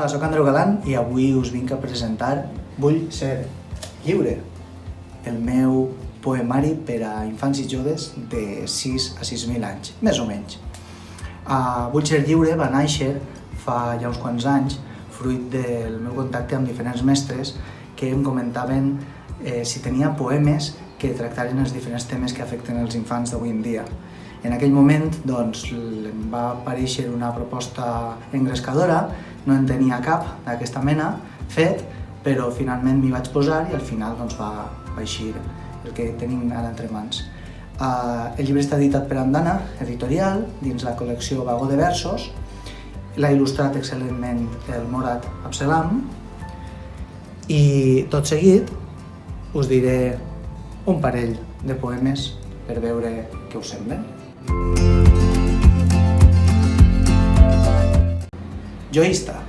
Hola, soc Andreu Galán i avui us vinc a presentar Vull ser lliure, el meu poemari per a infants i joves de 6 a 6.000 anys, més o menys. Vull ser lliure va néixer fa ja uns quants anys, fruit del meu contacte amb diferents mestres que em comentaven si tenia poemes que tractaren els diferents temes que afecten els infants d'avui en dia. En aquell moment doncs, em va aparèixer una proposta engrescadora, no en tenia cap d'aquesta mena fet, però finalment m'hi vaig posar i al final doncs, va eixir el que tenim ara entre mans. El llibre està editat per Andana, editorial, dins la col·lecció Vagó de versos. L'ha il·lustrat excel·lentment el Morat Abselam i tot seguit us diré un parell de poemes per veure què us semblen. Joista.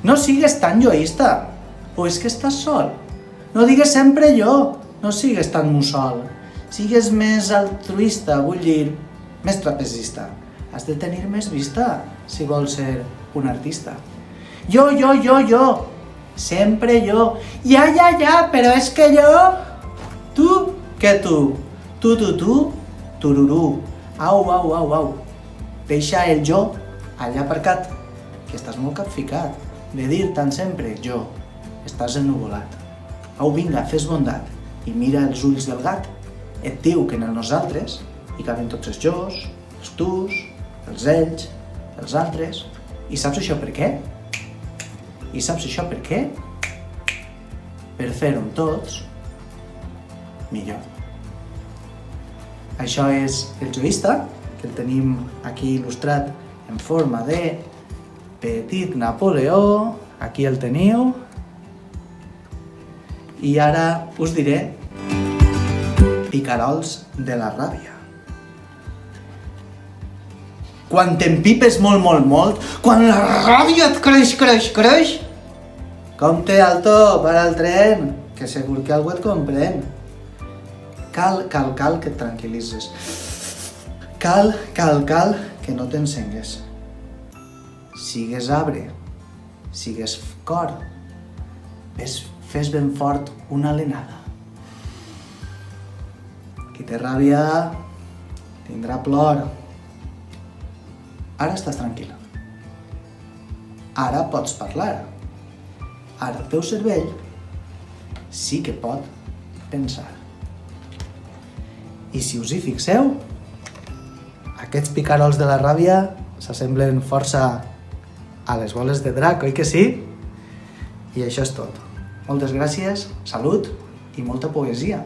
No sigues tan joista, o és que estàs sol. No digues sempre jo, no sigues tan mussol. Sigues més altruista, vull dir, més trapezista. Has de tenir més vista si vols ser un artista. Jo, sempre jo. Ja, però és que jo... Tu, què tu? Tu, tururú. Au. Deixa el jo allà aparcat, que estàs molt capficat. De dir tant sempre jo, estàs ennuvolat. Au, vinga, fes bondat i mira els ulls del gat. Et diu que en el nosaltres hi caben tots els jos, els tus, els ells, els altres. I saps això per què? Per fer-ho amb tots millor. Això és el joista, que el tenim aquí il·lustrat en forma de petit Napoleó. Aquí el teniu. I ara us diré picarols de la ràbia. Quan t'empipes molt, quan la ràbia et creix, compte alto, para el tren, que segur que algú et comprèn. Cal que et tranquil·litzes. Cal que no t'encengues. Sigues arbre, sigues cor, fes ben fort una alenada. Qui té ràbia tindrà plor. Ara estàs tranquil·la. Ara pots parlar. Ara el teu cervell sí que pot pensar. I si us hi fixeu, aquests picarols de la ràbia s'assemblen força a les boles de drac, oi que sí? I això és tot. Moltes gràcies, salut i molta poesia.